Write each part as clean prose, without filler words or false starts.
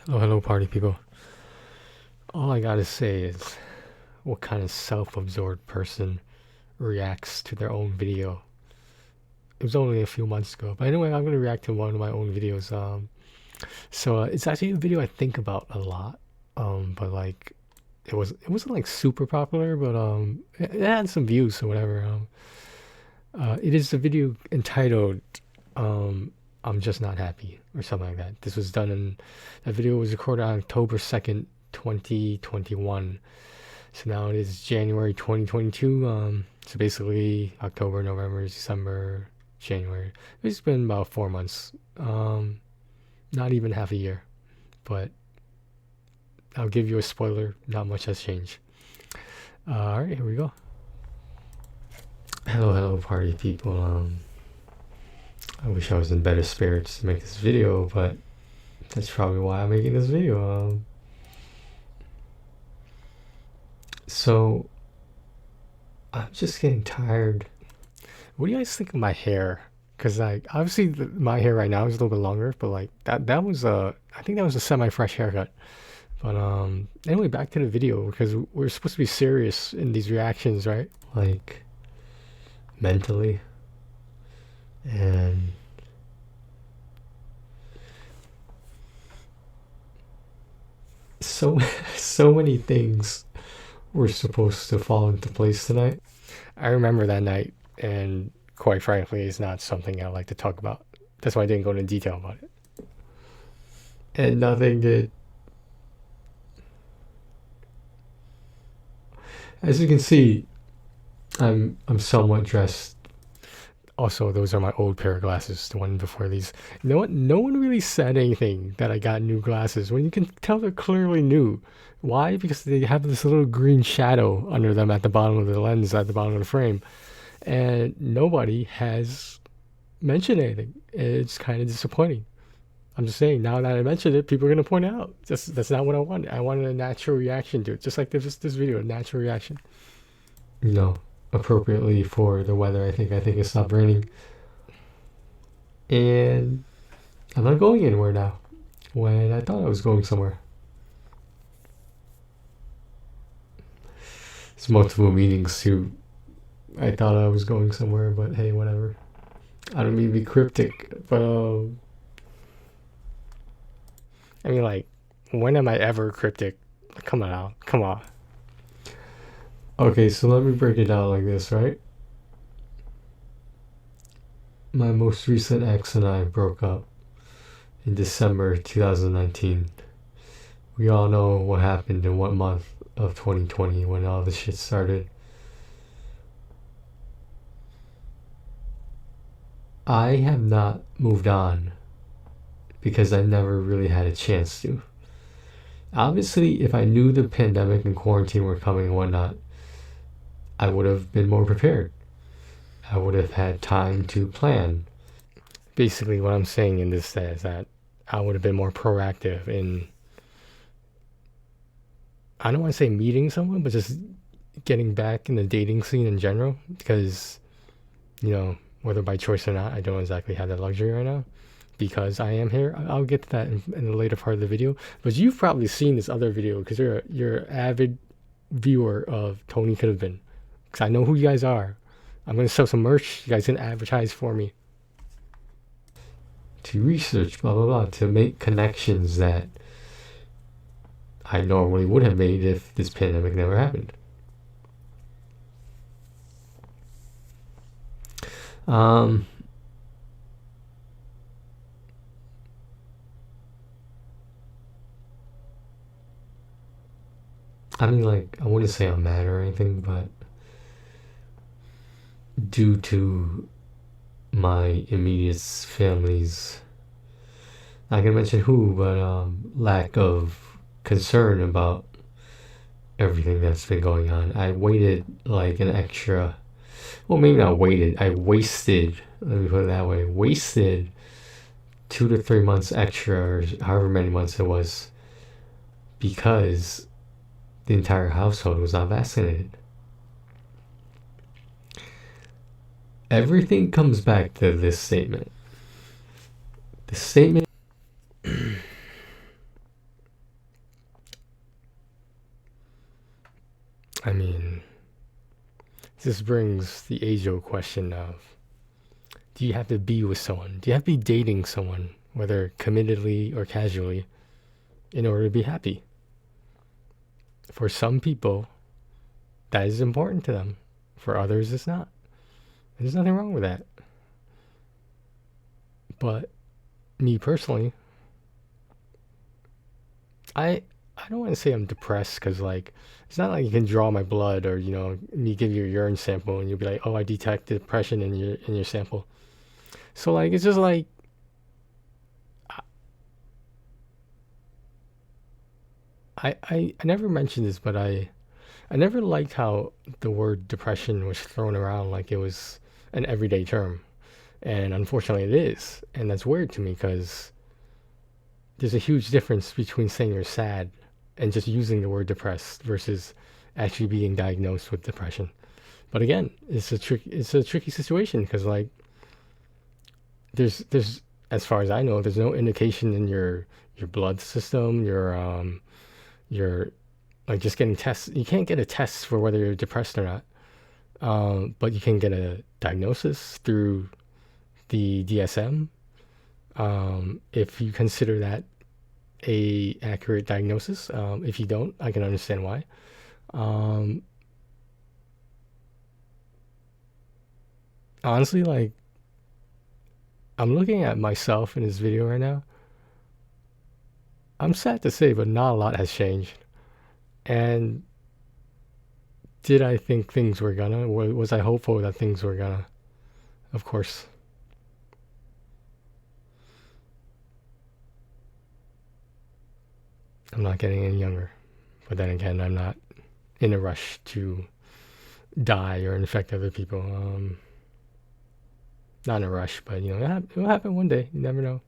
Hello, party people. All I gotta say is, what kind of self-absorbed person reacts to their own video? It was only a few months ago, but anyway, I'm gonna react to one of my own videos. It's actually a video I think about a lot. But like, it wasn't like super popular, but it had some views or whatever. It is a video entitled, um, "I'm Just Not Happy" or something like that. This was done in that video was recorded on October 2nd, 2021. So now it is January 2022. So basically October, November, December, January. It's been about 4 months. Not even half a year. But I'll give you a spoiler. Not much has changed. All right, here we go. Hello, party people. I wish I was in better spirits to make this video, but that's probably why I'm making this video. So I'm just getting tired. What do you guys think of my hair? Cause like obviously my hair right now is a little bit longer, but like that was I think that was a semi-fresh haircut. But anyway, back to the video because we're supposed to be serious in these reactions, right? Like mentally and so so many things were supposed to fall into place tonight. I remember that night, and quite frankly, it's not something I like to talk about. That's why I didn't go into detail about it. And nothing did. As you can see, I'm somewhat dressed. Also, those are my old pair of glasses, the one before these. You know what? No one really said anything that I got new glasses when you can tell they're clearly new. Why? Because they have this little green shadow under them at the bottom of the lens, at the bottom of the frame. And nobody has mentioned anything. It's kind of disappointing. I'm just saying, now that I mentioned it, people are going to point it out. That's not what I wanted. I wanted a natural reaction to it, just like this video, a natural reaction. No, appropriately for the weather. I think it stopped raining, and I'm not going anywhere now. When I thought I was going somewhere, it's multiple meanings too. I thought I was going somewhere, but hey, whatever. I don't mean to be cryptic, but I mean like, when am I ever cryptic? Come on now, come on. Okay, so let me break it down like this, right? My most recent ex and I broke up in December 2019. We all know what happened in what month of 2020 when all this shit started. I have not moved on because I never really had a chance to. Obviously, if I knew the pandemic and quarantine were coming and whatnot, I would have been more prepared. I would have had time to plan. Basically, what I'm saying in this is that I would have been more proactive in, I don't want to say meeting someone, but just getting back in the dating scene in general. Because, whether by choice or not, I don't exactly have that luxury right now. Because I am here, I'll get to that in the later part of the video. But you've probably seen this other video because you're an avid viewer of Tony Could Have Been. Because I know who you guys are. I'm going to sell some merch. You guys can advertise for me. To research, blah, blah, blah. To make connections that I normally would have made if this pandemic never happened. I mean, like, I wouldn't say I'm mad or anything, but due to my immediate family's, not gonna mention who, but lack of concern about everything that's been going on, I waited like an extra, well, maybe not waited, I wasted, let me put it that way, wasted 2 to 3 months extra, or however many months it was, because the entire household was not vaccinated. Everything comes back to this statement. The statement this brings the age-old question of, do you have to be with someone? Do you have to be dating someone, whether committedly or casually, in order to be happy? For some people, that is important to them. For others, it's not. There's nothing wrong with that. But me personally, I don't want to say I'm depressed, because like it's not like you can draw my blood, or me give you a urine sample and you'll be like, oh, I detect depression in your sample. So like it's just like I never mentioned this, but I never liked how the word depression was thrown around like it was an everyday term. And unfortunately it is. And that's weird to me, because there's a huge difference between saying you're sad and just using the word depressed versus actually being diagnosed with depression. But again, it's a tricky situation, because like there's as far as I know, there's no indication in your blood system, your like just getting tests. You can't get a test for whether you're depressed or not. But you can get a diagnosis through the DSM, if you consider that a accurate diagnosis. If you don't, I can understand why. Um, Honestly, like I'm looking at myself in this video right now. I'm sad to say, but not a lot has changed. And did I think things were gonna? Was I hopeful that things were gonna? Of course. I'm not getting any younger. But then again, I'm not in a rush to die or infect other people. Not in a rush, but it will happen one day. You never know.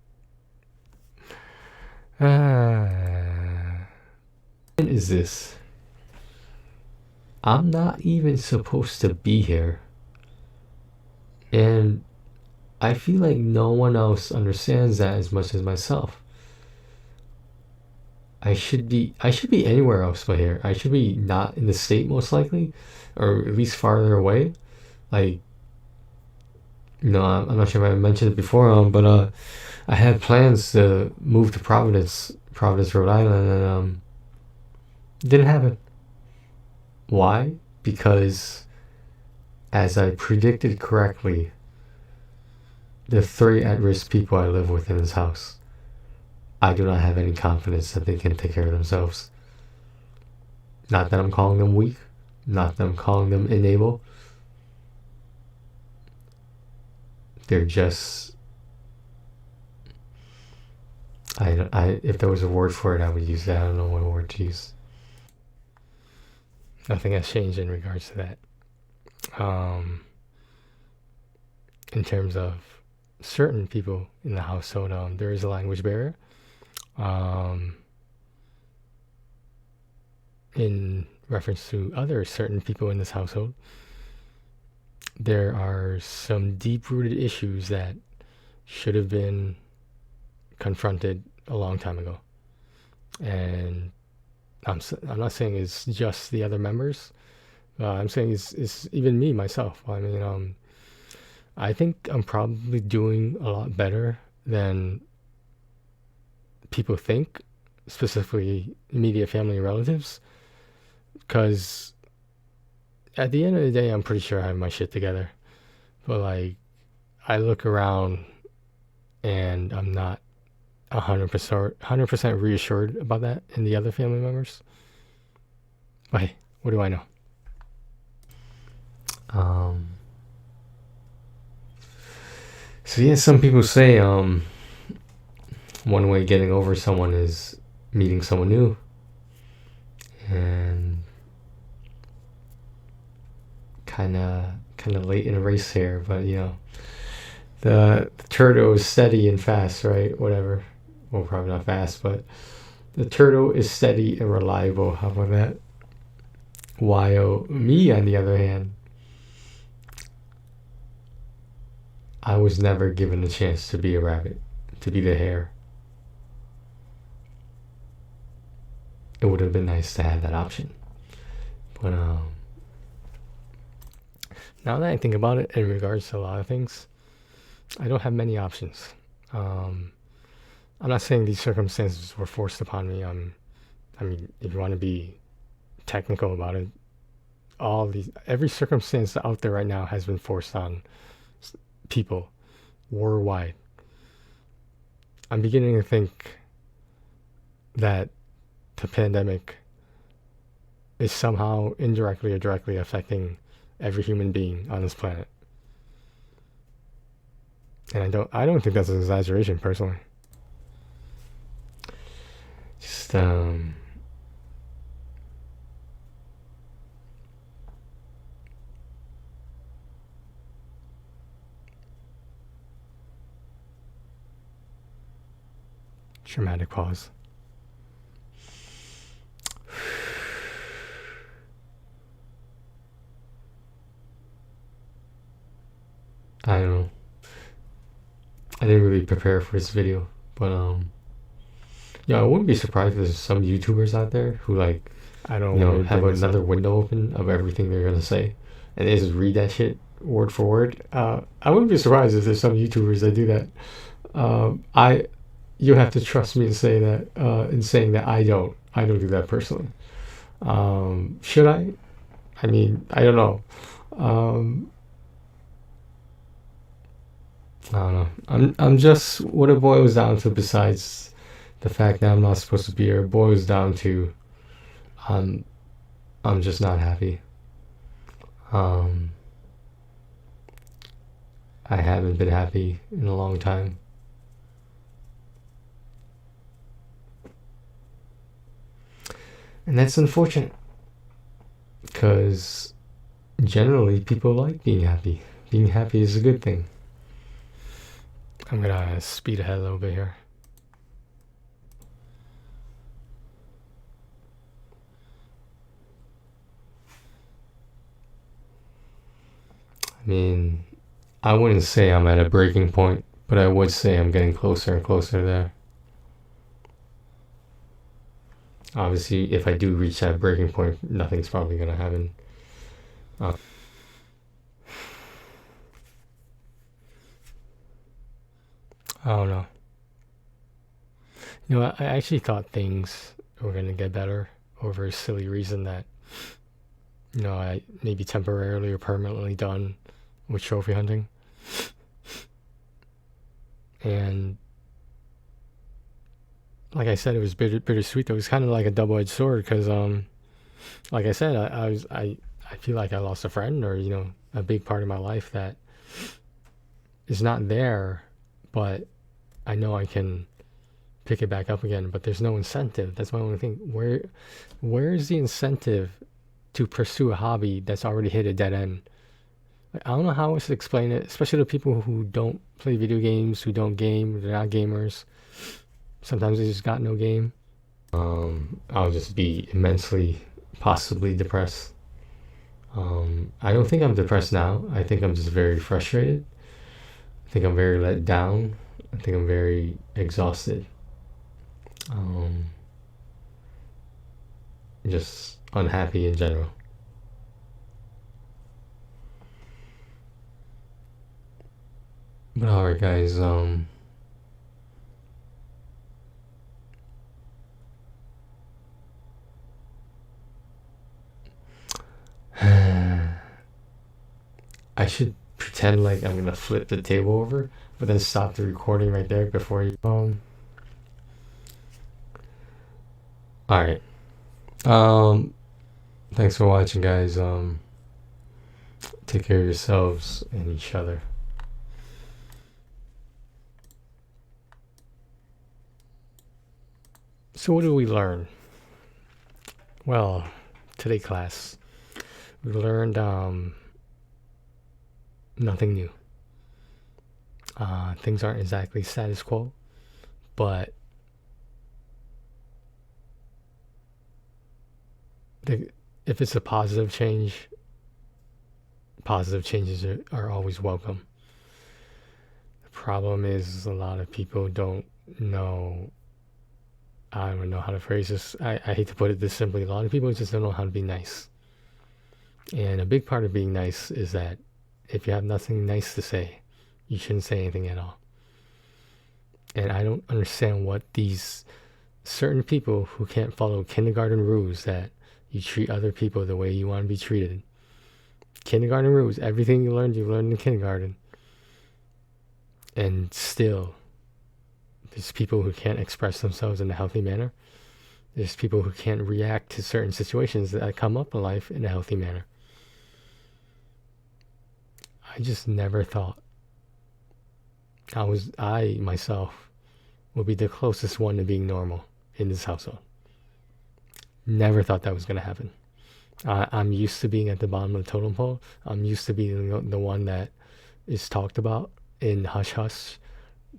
When is this? I'm not even supposed to be here. And I feel like no one else understands that as much as myself. I should be anywhere else but here. I should be not in the state, most likely, or at least farther away. Like, I'm not sure if I mentioned it before, but I had plans to move to Providence, Rhode Island, and didn't happen. Why? Because, as I predicted correctly, the 3 at-risk people I live with in this house, I do not have any confidence that they can take care of themselves. Not that I'm calling them weak, not that I'm calling them unable. They're just, if there was a word for it, I would use that. I don't know what word to use. Nothing has changed in regards to that. In terms of certain people in the household, there is a language barrier. In reference to other certain people in this household, there are some deep-rooted issues that should have been confronted a long time ago. And I'm not saying it's just the other members. I'm saying it's even me, myself. I mean, I think I'm probably doing a lot better than people think, specifically immediate family and relatives. Because at the end of the day, I'm pretty sure I have my shit together. But like, I look around and I'm not 100% reassured about that in the other family members. But hey, what do I know? So yeah, some people say one way getting over someone is meeting someone new. And kind of late in the race here, but the turtle is steady and fast, right? Whatever. Well, probably not fast, but the turtle is steady and reliable. How about that? While me, on the other hand, I was never given the chance to be a rabbit, to be the hare. It would have been nice to have that option. But Now that I think about it, in regards to a lot of things, I don't have many options. I'm not saying these circumstances were forced upon me. I mean, if you want to be technical about it, every circumstance out there right now has been forced on people worldwide. I'm beginning to think that the pandemic is somehow indirectly or directly affecting every human being on this planet. And I don't think that's an exaggeration, personally. Just dramatic pause. I don't know. I didn't really prepare for this video, but yeah, I wouldn't be surprised if there's some YouTubers out there who like, I don't know, have another window open of everything they're gonna say, and they just read that shit word for word. I wouldn't be surprised if there's some YouTubers that do that. You have to trust me in saying that I don't do that personally. Should I? I mean, I don't know. I don't know. I'm just, what it boils down to, besides the fact that I'm not supposed to be here, it boils down to I'm just not happy. I haven't been happy in a long time. And that's unfortunate, because generally people like being happy. Being happy is a good thing. I'm gonna speed ahead a little bit here. I mean, I wouldn't say I'm at a breaking point, but I would say I'm getting closer and closer there. Obviously, if I do reach that breaking point, nothing's probably gonna happen. I don't know. You know, I actually thought things were gonna get better over a silly reason that, you know, I may be temporarily or permanently done with trophy hunting. And like I said, it was bittersweet. It was kind of like a double-edged sword, because like I said, I feel like I lost a friend, or, you know, a big part of my life that is not there, but I know I can pick it back up again. But there's no incentive. That's my only thing. Where is the incentive to pursue a hobby that's already hit a dead end? I don't know how else to explain it, especially to people who don't play video games, who don't game, they're not gamers. Sometimes they just got no game. I'll just be immensely, possibly depressed. I don't think I'm depressed now. I think I'm just very frustrated. I think I'm very let down. I think I'm very exhausted. Just unhappy in general. But alright, guys, I should pretend like I'm gonna flip the table over, but then stop the recording right there before you. Alright. Thanks for watching, guys. Take care of yourselves and each other. So what do we learn? Well, today class, we learned nothing new. Things aren't exactly status quo, but if it's a positive change, positive changes are always welcome. The problem is a lot of people don't know. I don't know how to phrase this. I hate to put it this simply. A lot of people just don't know how to be nice. And a big part of being nice is that if you have nothing nice to say, you shouldn't say anything at all. And I don't understand what these certain people who can't follow kindergarten rules, that you treat other people the way you want to be treated. Kindergarten rules, everything you learned in kindergarten. And still, there's people who can't express themselves in a healthy manner. There's people who can't react to certain situations that come up in life in a healthy manner. I just never thought I myself would be the closest one to being normal in this household. Never thought that was going to happen. I'm used to being at the bottom of the totem pole. I'm used to being the one that is talked about in hush hush,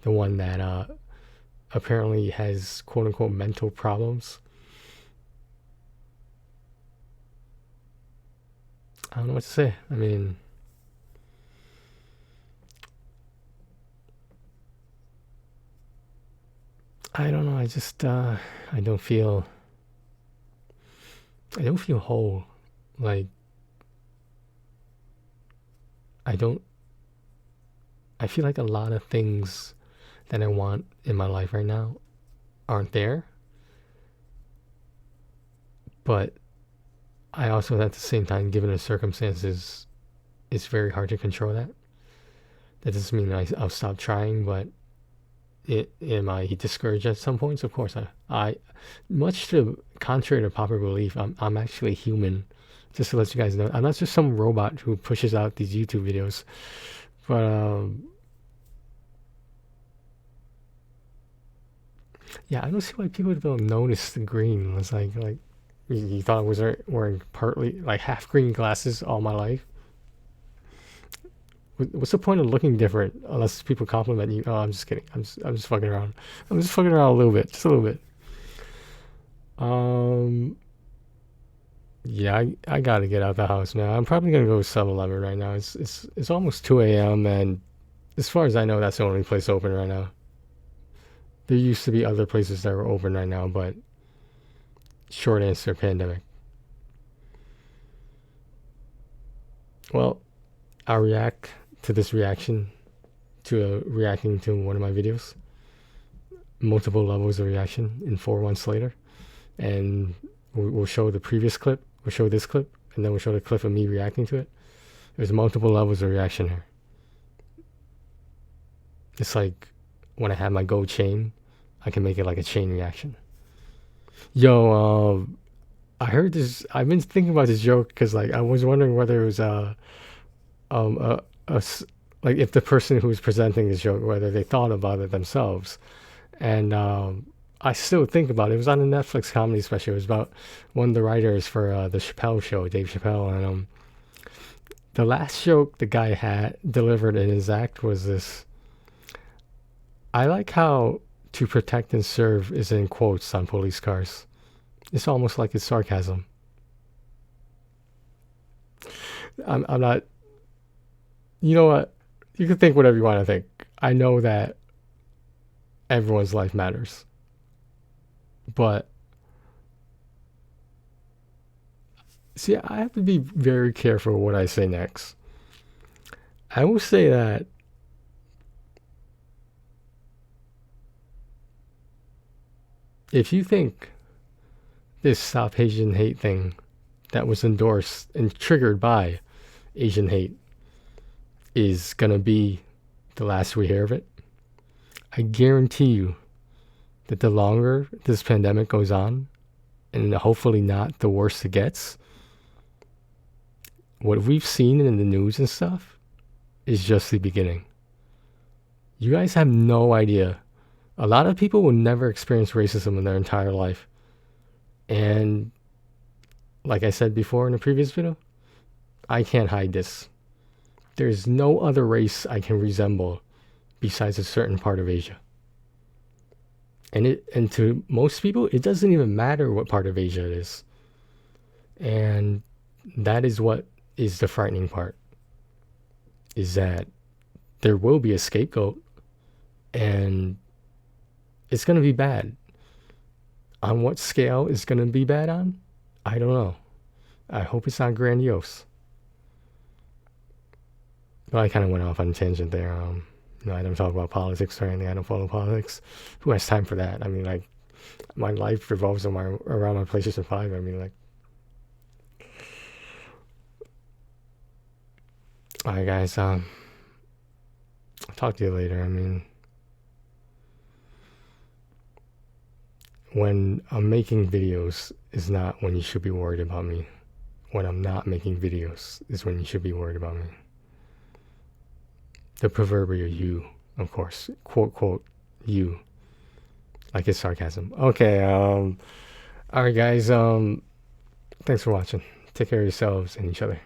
the one that apparently has quote unquote mental problems. I don't know what to say. I mean, I don't know. I just I don't feel whole. Like I feel like a lot of things that I want in my life right now aren't there. But I also, at the same time, given the circumstances, it's very hard to control that. That doesn't mean I'll stop trying, but am I discouraged at some points? Of course, I much to contrary to popular belief, I'm actually human. Just to let you guys know, I'm not just some robot who pushes out these YouTube videos. But yeah, I don't see why people don't notice the green. It's like you thought I was wearing partly like half green glasses all my life. What's the point of looking different unless people compliment you? Oh, I'm just kidding. I'm just fucking around. I'm just fucking around a little bit, just a little bit. Yeah, I gotta get out the house now. I'm probably gonna go to 7-Eleven right now. It's almost 2 a.m. and as far as I know, that's the only place open right now. There used to be other places that were open right now, but short answer, pandemic. Well, I'll react to this reaction to reacting to one of my videos. Multiple levels of reaction in 4 months later. And we'll show the previous clip, we'll show this clip, and then we'll show the clip of me reacting to it. There's multiple levels of reaction here. It's like when I have my gold chain, I can make it like a chain reaction. Yo, I heard this. I've been thinking about this joke because, like, I was wondering whether it was like if the person who was presenting this joke, whether they thought about it themselves, and I still think about it. It was on a Netflix comedy special. It was about one of the writers for the Chappelle Show, Dave Chappelle, and the last joke the guy had delivered in his act was this: I like how "to protect and serve" is in quotes on police cars. It's almost like it's sarcasm. I'm not. You know what? You can think whatever you want to think. I know that everyone's life matters, but see, I have to be very careful what I say next. I will say that if you think this Stop Asian Hate thing that was endorsed and triggered by Asian hate is gonna be the last we hear of it, I guarantee you that the longer this pandemic goes on, and hopefully not the worse it gets, what we've seen in the news and stuff is just the beginning. You guys have no idea. A lot of people will never experience racism in their entire life. And like I said before in a previous video, I can't hide this. There's no other race I can resemble besides a certain part of Asia. And to most people, it doesn't even matter what part of Asia it is. And that is what is the frightening part, is that there will be a scapegoat and it's going to be bad. On what scale is going to be bad on? I don't know. I hope it's not grandiose. Well, I kind of went off on a tangent there. I don't talk about politics or anything. I don't follow politics. Who has time for that? I mean, like, my life revolves around my PlayStation 5. I mean, like, alright, guys. I'll talk to you later. I mean, when I'm making videos is not when you should be worried about me. When I'm not making videos is when you should be worried about me. The proverbial you, of course. Quote, quote, you. Like it's sarcasm. Okay, alright guys, thanks for watching. Take care of yourselves and each other.